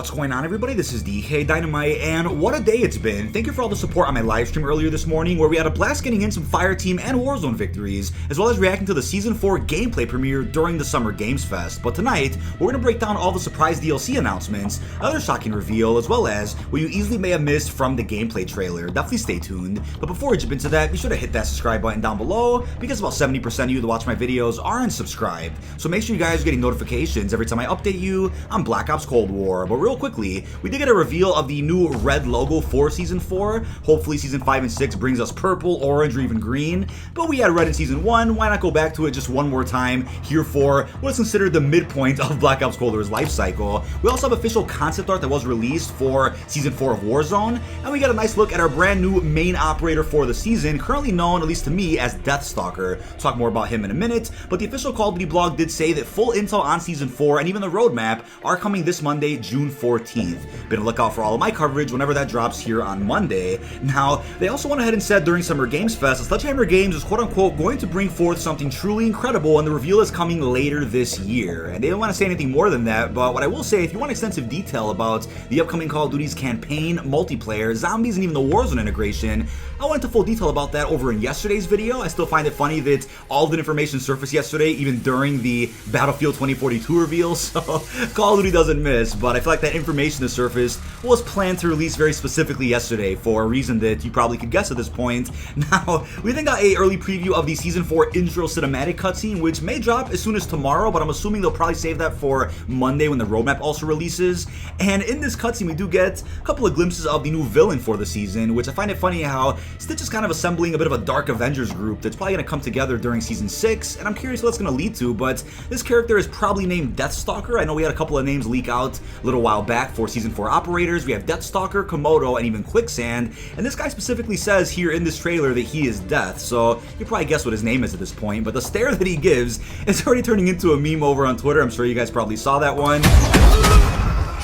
What's going on, everybody? This is dkdynamite, and what a day it's been. Thank you for all the support on my live stream earlier this morning, where we had a blast getting in some Fireteam and Warzone victories, as well as reacting to the Season 4 gameplay premiere during the Summer Games Fest. But tonight, we're going to break down all the surprise DLC announcements, other shocking reveal, as well as what you easily may have missed from the gameplay trailer. Definitely stay tuned. But before we jump into that, be sure to hit that subscribe button down below, because about 70% of you that watch my videos are unsubscribed. So make sure you guys are getting notifications every time I update you on Black Ops Cold War. But real quickly, we did get a reveal of the new red logo for Season 4. Hopefully Season 5 and 6 brings us purple, orange, or even green. But we had red in Season 1, why not go back to it just one more time here for what is considered the midpoint of Black Ops Cold War's life cycle. We also have official concept art that was released for Season 4 of Warzone, and we got a nice look at our brand new main operator for the season, currently known, at least to me, as Deathstalker. Talk more about him in a minute, but the official Call of Duty blog did say that full intel on Season 4 and even the roadmap are coming this Monday, June 14th. Be on the lookout for all of my coverage whenever that drops here on Monday. Now, they also went ahead and said during Summer Games Fest that Sledgehammer Games is quote-unquote going to bring forth something truly incredible, and the reveal is coming later this year. And they don't want to say anything more than that, but what I will say, if you want extensive detail about the upcoming Call of Duty's campaign, multiplayer, zombies, and even the Warzone integration, I went into full detail about that over in yesterday's video. I still find it funny that all the information surfaced yesterday, even during the Battlefield 2042 reveal, so Call of Duty doesn't miss, but I feel like that information that surfaced was planned to release very specifically yesterday for a reason that you probably could guess at this point. Now, we then got an early preview of the Season 4 intro cinematic cutscene, which may drop as soon as tomorrow, but I'm assuming they'll probably save that for Monday when the roadmap also releases. And in this cutscene, we do get a couple of glimpses of the new villain for the season, which I find it funny how Stitch is kind of assembling a bit of a dark Avengers group that's probably going to come together during Season 6, and I'm curious what that's going to lead to, but this character is probably named Deathstalker. I know we had a couple of names leak out a little while back for Season 4 operators. We have Deathstalker, Komodo, and even Quicksand, and this guy specifically says here in this trailer that he is Death, so you probably guess what his name is at this point, but the stare that he gives is already turning into a meme over on Twitter. I'm sure you guys probably saw that one.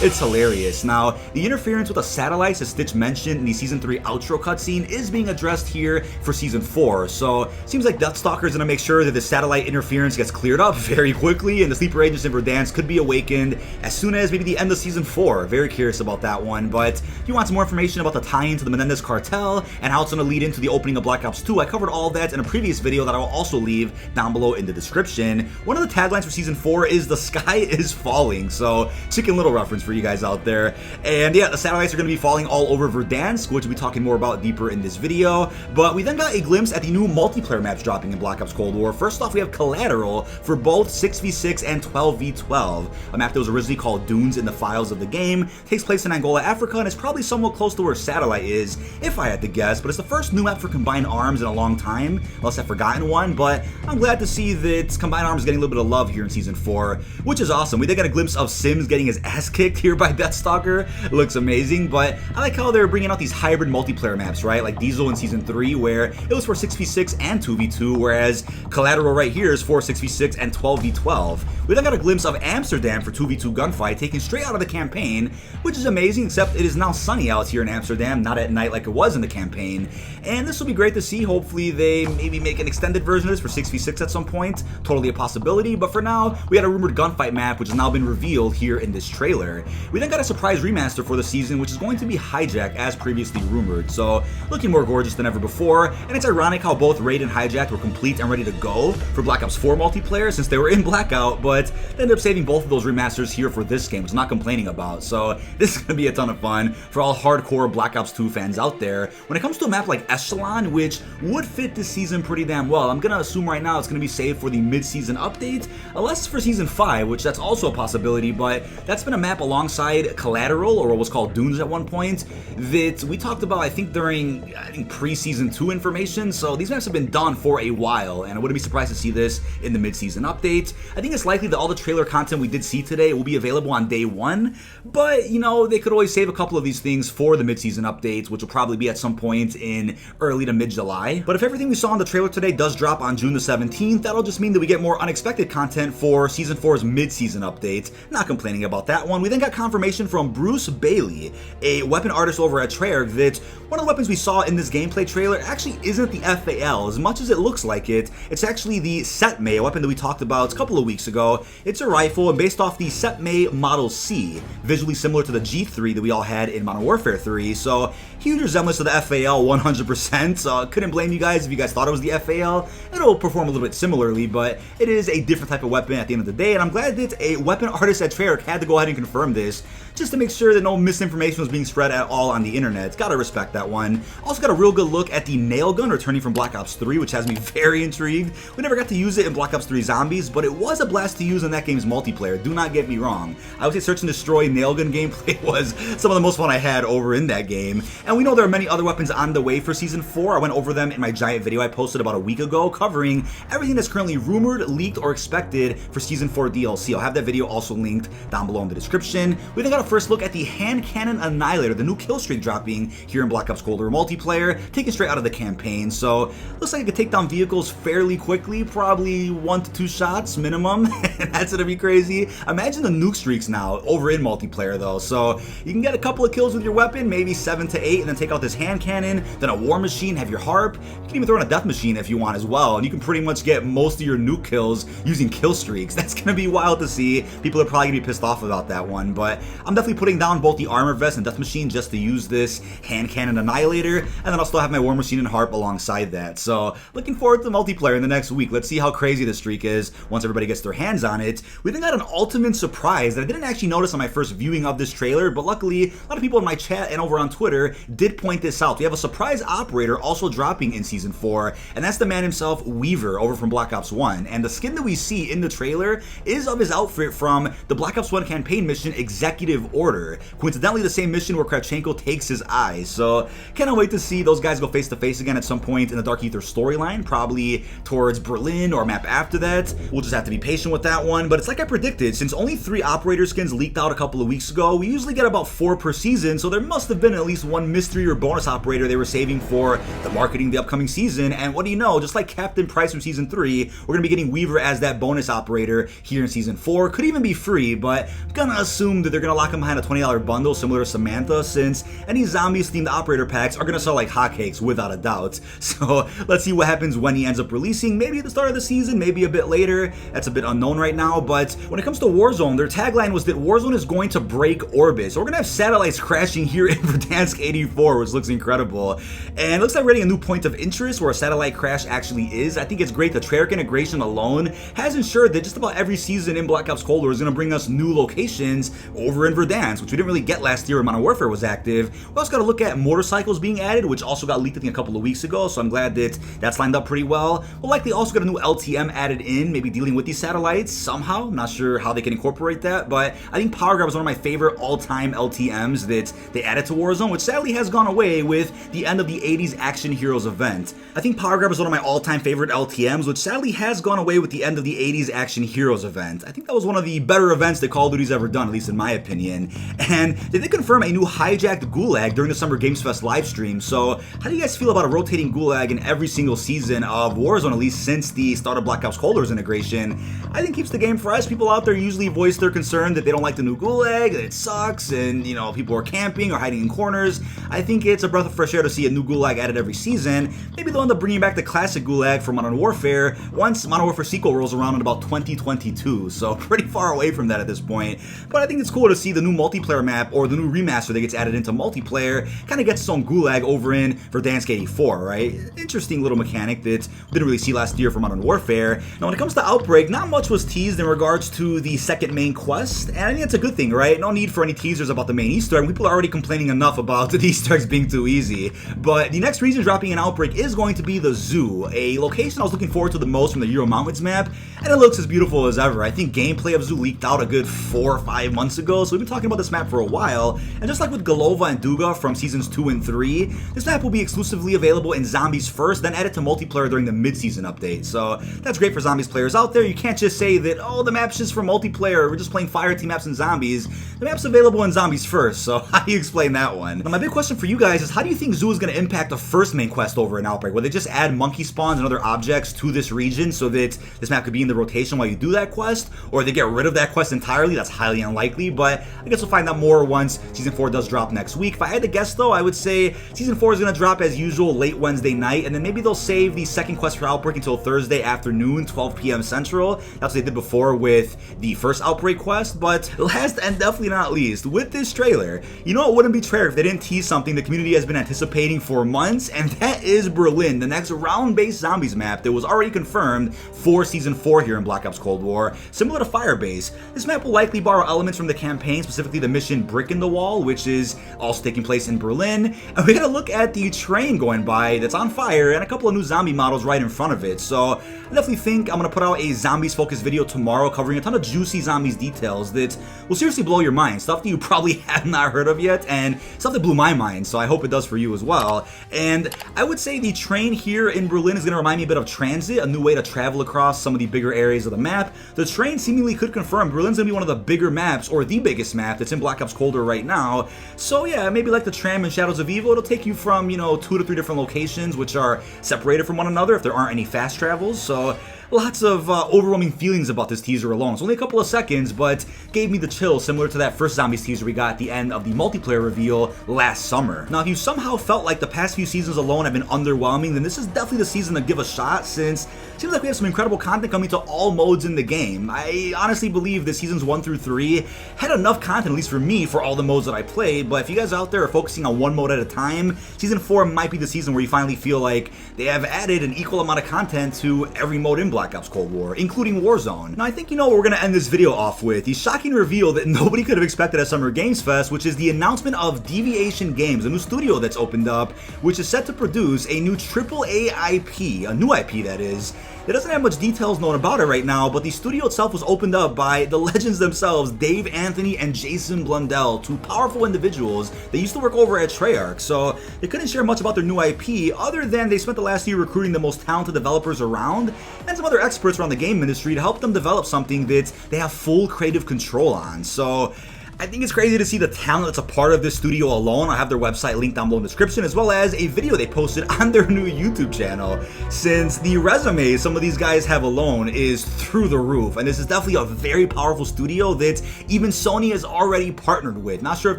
It's hilarious. Now, the interference with the satellites, as Stitch mentioned in the Season 3 outro cutscene, is being addressed here for Season 4. So, it seems like Deathstalker is going to make sure that the satellite interference gets cleared up very quickly, and the sleeper agents in Verdansk could be awakened as soon as maybe the end of Season 4. Very curious about that one. But if you want some more information about the tie-in to the Menendez cartel and how it's going to lead into the opening of Black Ops 2, I covered all that in a previous video that I will also leave down below in the description. One of the taglines for Season 4 is "The sky is falling," so Chicken Little reference for you guys out there. And yeah, the satellites are going to be falling all over Verdansk, which we'll be talking more about deeper in this video. But we then got a glimpse at the new multiplayer maps dropping in Black Ops Cold War. First off, we have Collateral for both 6v6 and 12v12. A map that was originally called Dunes in the files of the game. Takes place in Angola, Africa, and is probably somewhat close to where Satellite is, if I had to guess. But it's the first new map for Combined Arms in a long time, unless I've forgotten one. But I'm glad to see that Combined Arms is getting a little bit of love here in Season 4, which is awesome. We did get a glimpse of Sims getting his ass kicked here by Deathstalker. It looks amazing, but I like how they're bringing out these hybrid multiplayer maps, right? Like Diesel in Season 3, where it was for 6v6 and 2v2, whereas Collateral right here is for 6v6 and 12v12. We then got a glimpse of Amsterdam for 2v2 gunfight, taken straight out of the campaign, which is amazing, except it is now sunny out here in Amsterdam, not at night like it was in the campaign. And this will be great to see. Hopefully they maybe make an extended version of this for 6v6 at some point. Totally a possibility, but for now, we had a rumored gunfight map, which has now been revealed here in this trailer. We then got a surprise remaster for the season, which is going to be Hijacked, as previously rumored. So, looking more gorgeous than ever before, and it's ironic how both Raid and Hijacked were complete and ready to go for Black Ops 4 multiplayer, since they were in Blackout, but they ended up saving both of those remasters here for this game, which I'm not complaining about. So, this is going to be a ton of fun for all hardcore Black Ops 2 fans out there. When it comes to a map like Echelon, which would fit this season pretty damn well, I'm going to assume right now it's going to be saved for the mid-season update, unless it's for Season 5, which that's also a possibility, but that's been a map alongside Collateral, or what was called Dunes at one point, that we talked about, I think, during pre-Season 2 information. So these maps have been done for a while, and I wouldn't be surprised to see this in the mid-season update. I think it's likely that all the trailer content we did see today will be available on day one, but, you know, they could always save a couple of these things for the mid-season updates, which will probably be at some point in early to mid-July. But if everything we saw in the trailer today does drop on June the 17th, that'll just mean that we get more unexpected content for Season 4's mid-season update. Not complaining about that one. We then got confirmation from Bruce Bailey, a weapon artist over at Treyarch, that one of the weapons we saw in this gameplay trailer actually isn't the FAL. As much as it looks like it, it's actually the Setme, a weapon that we talked about a couple of weeks ago. It's a rifle, and based off the Setme Model C, visually similar to the G3 that we all had in Modern Warfare 3, so huge resemblance to the FAL 100%. Couldn't blame you guys if you guys thought it was the FAL. It'll perform a little bit similarly, but it is a different type of weapon at the end of the day, and I'm glad that a weapon artist at Treyarch had to go ahead and confirm this, just to make sure that no misinformation was being spread at all on the internet. Gotta respect that one. Also got a real good look at the nail gun returning from Black Ops 3, which has me very intrigued. We never got to use it in Black Ops 3 Zombies, but it was a blast to use in that game's multiplayer. Do not get me wrong. I would say Search and Destroy nail gun gameplay was some of the most fun I had over in that game. And we know there are many other weapons on the way for Season 4. I went over them in my giant video I posted about a week ago, covering everything that's currently rumored, leaked, or expected for Season 4 DLC. I'll have that video also linked down below in the description. We then got a first look at the hand cannon Annihilator, the new kill streak dropping here in Black Ops Cold War multiplayer, taken straight out of the campaign. So looks like it could take down vehicles fairly quickly, probably 1 to 2 shots minimum. That's gonna be crazy. Imagine the nuke streaks now over in multiplayer though. So you can get a couple of kills with your weapon, maybe 7 to 8, and then take out this hand cannon, then a war machine, have your harp. You can even throw in a death machine if you want as well, and you can pretty much get most of your nuke kills using kill streaks. That's gonna be wild to see. People are probably gonna be pissed off about that one, but I'm definitely putting down both the armor vest and death machine just to use this hand cannon Annihilator, and then I'll still have my war machine and harp alongside that. So looking forward to multiplayer in the next week. Let's see how crazy the streak is once everybody gets their hands on it. We then got an ultimate surprise that I didn't actually notice on my first viewing of this trailer, but luckily a lot of people in my chat and over on Twitter did point this out. We have a surprise operator also dropping in Season 4, and that's the man himself, Weaver, over from Black Ops 1. And the skin that we see in the trailer is of his outfit from the Black Ops 1 campaign mission Executive Order. Coincidentally, the same mission where Kravchenko takes his eyes. So cannot wait to see those guys go face to face again at some point in the Dark Ether storyline, probably towards Berlin or a map after that. We'll just have to be patient with that one, but it's like I predicted, since only 3 operator skins leaked out a couple of weeks ago, we usually get about 4 per season, so there must have been at least one mystery or bonus operator they were saving for the marketing the upcoming season. And what do you know, just like Captain Price from Season 3, we're gonna be getting Weaver as that bonus operator here in Season 4. Could even be free, but I'm gonna assume that they're gonna lock him behind a $20 bundle similar to Samantha, since any zombies themed operator packs are gonna sell like hotcakes without a doubt. So let's see what happens when he ends up releasing, maybe at the start of the season, maybe a bit later. That's a bit unknown right now, but when it comes to Warzone, their tagline was that Warzone is going to break orbit. So we're gonna have satellites crashing here in Verdansk 84, which looks incredible. And it looks like we're getting a new point of interest where a satellite crash actually is. I think it's great. The Treyarch integration alone has ensured that just about every season in Black Ops Cold War is gonna bring us new locations over in Verdansk, which we didn't really get last year when Modern Warfare was active. We also gotta look at motorcycles being added, which also got leaked I think a couple of weeks ago, so I'm glad that that's lined up pretty well. We'll likely also get a new LTM added in, maybe dealing with these satellites somehow. I'm not sure how they can incorporate that, but I think Power Grab is one of my favorite all-time LTMs that they added to Warzone, which sadly has gone away with the end of the 80s Action Heroes event. I think Power Grab is one of my all-time favorite LTMs, which sadly has gone away with the end of the 80s Action Heroes event. I think that was one of the better events that Call of Duty's ever done, at least in my opinion. And they did confirm a new Hijacked Gulag during the Summer Games Fest livestream. So how do you guys feel about a rotating Gulag in every single season of Warzone, at least since the start of Black Ops Cold War's integration? I think keeps the game fresh. People out there usually voice their concern that they don't like the new Gulag, that it sucks, and you know, people are camping or hiding in corners. I think it's a breath of fresh air to see a new Gulag added every season. Maybe they'll end up bringing back the classic Gulag from Modern Warfare once Modern Warfare sequel rolls around in about 2022, so pretty far away from that at this point. But I think it's cool to see the new multiplayer map or the new remaster that gets added into multiplayer kind of gets its own Gulag over in Verdansk 84, right? Interesting little mechanic that we didn't really see last year for Modern Warfare. Now when it comes to Outbreak, not much was teased in regards to the second main quest, and I think that's a good thing, right? No need for any teasers about the main Easter egg. People are already complaining enough about the Easter eggs being too easy. But the next region dropping in Outbreak is going to be the Zoo, a location I was looking forward to the most from the Euro Mountains map, and it looks as beautiful as ever. I think gameplay of Zoo leaked out a good 4 or 5 months ago, so we've been talking about this map for a while, and just like with Golova and Duga from Seasons 2 and 3, this map will be exclusively available in Zombies first, then added to multiplayer during the mid-season update. So that's great for Zombies players out there. You can't just say that, oh, the map's just for multiplayer, we're just playing Fireteam maps and Zombies. The map's available in Zombies first, so how do you explain that one? Now my big question for you guys is, how do you think Zoo is going to impact the first main quest over in Outbreak? Will they just add monkey spawns and other objects to this region so that this map could be in the rotation while you do that quest? Or they get rid of that quest entirely? That's highly unlikely. likely, but I guess we'll find out more once Season 4 does drop next week. If I had to guess though, I would say Season 4 is going to drop as usual late Wednesday night, and then maybe they'll save the second quest for Outbreak until Thursday afternoon, 12 p.m. Central. That's what they did before with the first Outbreak quest. But last and definitely not least, with this trailer, you know it wouldn't be Treyarch if they didn't tease something the community has been anticipating for months, and that is Berlin, the next round-based zombies map that was already confirmed for Season 4 here in Black Ops Cold War. Similar to Firebase, this map will likely borrow elements from the campaign, specifically the mission Brick in the Wall, which is also taking place in Berlin. And we gotta look at the train going by that's on fire and a couple of new zombie models right in front of it. So I definitely think I'm gonna put out a zombies-focused video tomorrow covering a ton of juicy zombies details that will seriously blow your mind. Stuff that you probably have not heard of yet, and stuff that blew my mind, so I hope it does for you as well. And I would say the train here in Berlin is gonna remind me a bit of transit, a new way to travel across some of the bigger areas of the map. The train seemingly could confirm Berlin's gonna be one of the bigger maps, or the biggest map that's in Black Ops Cold War right now. So yeah, maybe like the tram in Shadows of Evil, it'll take you from, 2 to 3 different locations, which are separated from one another if there aren't any fast travels. So lots of overwhelming feelings about this teaser alone. It's only a couple of seconds, but gave me the chills similar to that first Zombies teaser we got at the end of the multiplayer reveal last summer. Now, if you somehow felt like the past few seasons alone have been underwhelming, then this is definitely the season to give a shot, since it seems like we have some incredible content coming to all modes in the game. I honestly believe that seasons 1 through 3 had enough content, at least for me, for all the modes that I played, but if you guys out there are focusing on one mode at a time, Season 4 might be the season where you finally feel like they have added an equal amount of content to every mode in Black Ops Cold War, including Warzone. Now, I think you know what we're going to end this video off with, the shocking reveal that nobody could have expected at Summer Games Fest, which is the announcement of Deviation Games, a new studio that's opened up, which is set to produce a new AAA IP, a new IP that is. It doesn't have much details known about it right now, but the studio itself was opened up by the legends themselves, Dave Anthony and Jason Blundell, two powerful individuals that used to work over at Treyarch, so they couldn't share much about their new IP other than they spent the last year recruiting the most talented developers around and some other experts around the game industry to help them develop something that they have full creative control on. So I think it's crazy to see the talent that's a part of this studio alone. I'll have their website linked down below in the description, as well as a video they posted on their new YouTube channel, since the resume some of these guys have alone is through the roof, and this is definitely a very powerful studio that even Sony has already partnered with. Not sure if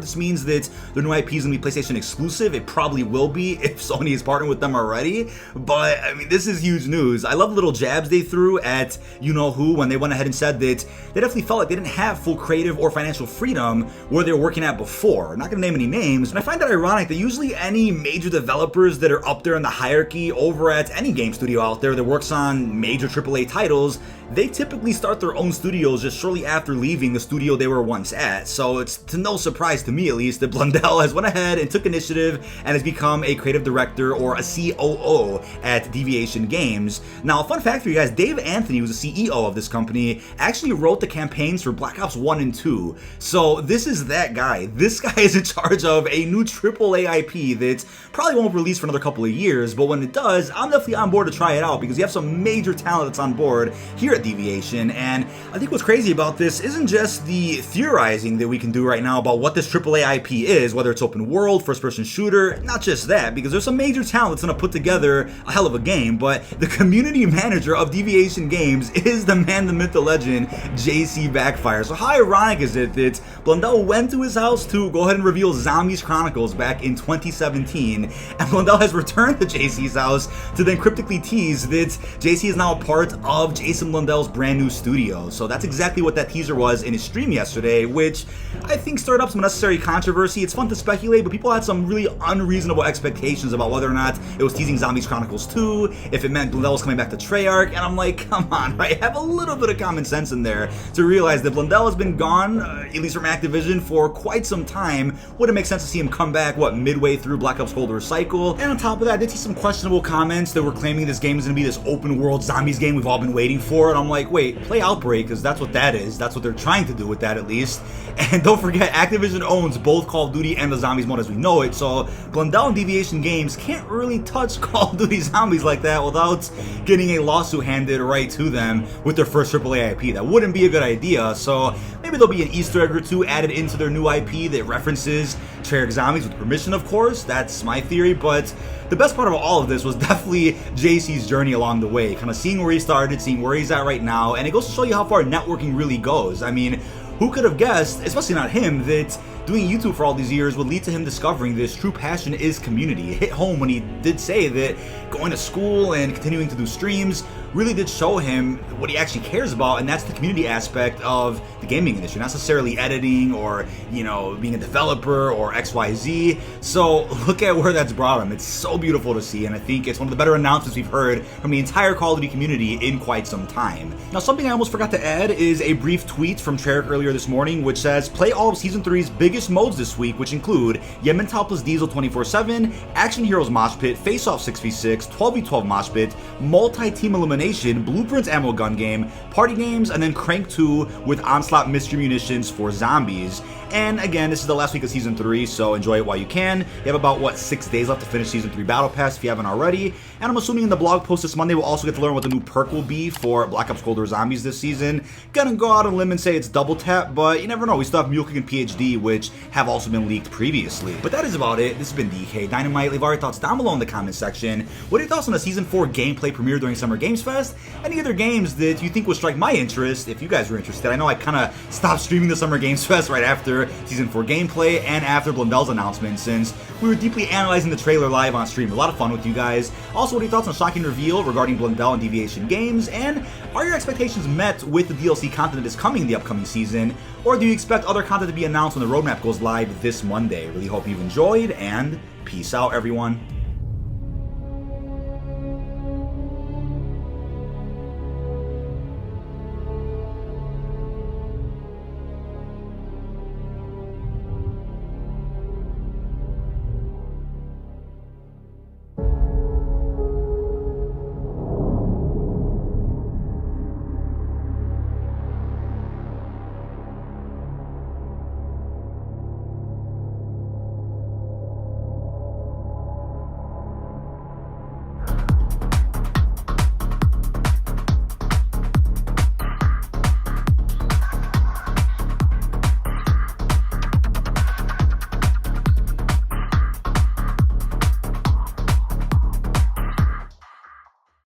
this means that their new IP is going to be PlayStation exclusive. It probably will be if Sony is partnering with them already, but I mean, this is huge news. I love the little jabs they threw at you-know-who when they went ahead and said that they definitely felt like they didn't have full creative or financial freedom where they were working at before. I'm not going to name any names, and I find it ironic that usually any major developers that are up there in the hierarchy over at any game studio out there that works on major AAA titles, they typically start their own studios just shortly after leaving the studio they were once at. So it's to no surprise to me, at least, that Blundell has went ahead and took initiative and has become a creative director or a COO at Deviation Games. Now, a fun fact for you guys, Dave Anthony, who's the CEO of this company, actually wrote the campaigns for Black Ops 1 and 2. So this is that guy. This guy is in charge of a new AAA IP that probably won't release for another couple of years, but when it does, I'm definitely on board to try it out because you have some major talent that's on board here at Deviation. And I think what's crazy about this isn't just the theorizing that we can do right now about what this AAA IP is, whether it's open world, first-person shooter, not just that, because there's some major talent that's going to put together a hell of a game, but the community manager of Deviation Games is the man, the myth, the legend, JCBackfire. So how ironic is it that Blundell went to his house to go ahead and reveal Zombies Chronicles back in 2017, and Blundell has returned to JC's house to then cryptically tease that JC is now a part of Jason Blundell's brand new studio. So that's exactly what that teaser was in his stream yesterday, which I think stirred up some unnecessary controversy. It's fun to speculate, but people had some really unreasonable expectations about whether or not it was teasing Zombies Chronicles 2, if it meant Blundell was coming back to Treyarch, and I'm like, come on, right? Have a little bit of common sense in there to realize that Blundell has been gone, at least from Activision, for quite some time. Wouldn't make sense to see him come back, midway through Black Ops Cold War cycle. And on top of that, I did see some questionable comments that were claiming this game is going to be this open world zombies game we've all been waiting for, and I'm like, wait, play Outbreak, because that's what that is. That's what they're trying to do with that, at least. And don't forget, Activision owns both Call of Duty and the Zombies mode as we know it, so Blundell and Deviation Games can't really touch Call of Duty Zombies like that without getting a lawsuit handed right to them with their first AAA IP. That wouldn't be a good idea, so maybe there'll be an Easter egg or two added into their new IP that references Treyarch Zombies with permission, of course. That's my theory, but the best part of all of this was definitely JC's journey along the way, kind of seeing where he started, seeing where he's at right now, and it goes to show you how far networking really goes. I mean, who could have guessed, especially not him, that doing YouTube for all these years would lead to him discovering this true passion is community. It hit home when he did say that going to school and continuing to do streams really did show him what he actually cares about, and that's the community aspect of the gaming industry, not necessarily editing or, you know, being a developer or XYZ. So look at where that's brought him. It's so beautiful to see, and I think it's one of the better announcements we've heard from the entire Call of Duty community in quite some time. Now, something I almost forgot to add is a brief tweet from Treyarch earlier this morning, which says, play all of Season 3's biggest modes this week, which include Yemmental plus Diesel 24/7, Action Heroes Mosh Pit, Face Off 6v6, 12v12 Mosh Pit, Multi-Team Elimination, Blueprints Ammo Gun Game, Party Games, and then Crank 2 with Onslaught Mystery Munitions for Zombies. And again, this is the last week of Season 3, so enjoy it while you can. You have about, 6 days left to finish Season 3 Battle Pass if you haven't already. And I'm assuming in the blog post this Monday, we'll also get to learn what the new perk will be for Black Ops Cold War Zombies this season. Gonna go out on a limb and say it's double tap, but you never know. We still have Mule Kick and PhD, which have also been leaked previously. But that is about it. This has been dkdynamite. Leave all your thoughts down below in the comment section. What are your thoughts on the Season 4 gameplay premiere during Summer Games Fest? Any other games that you think would strike my interest if you guys were interested? I know I kind of stopped streaming the Summer Games Fest right after Season 4 gameplay and after Blundell's announcement, since we were deeply analyzing the trailer live on stream. A lot of fun with you guys. Also, what are your thoughts on shocking reveal regarding Blundell and Deviation games? And are your expectations met with the DLC content that is coming in the upcoming season? Or do you expect other content to be announced when the roadmap goes live this Monday? Really hope you've enjoyed, and peace out, everyone.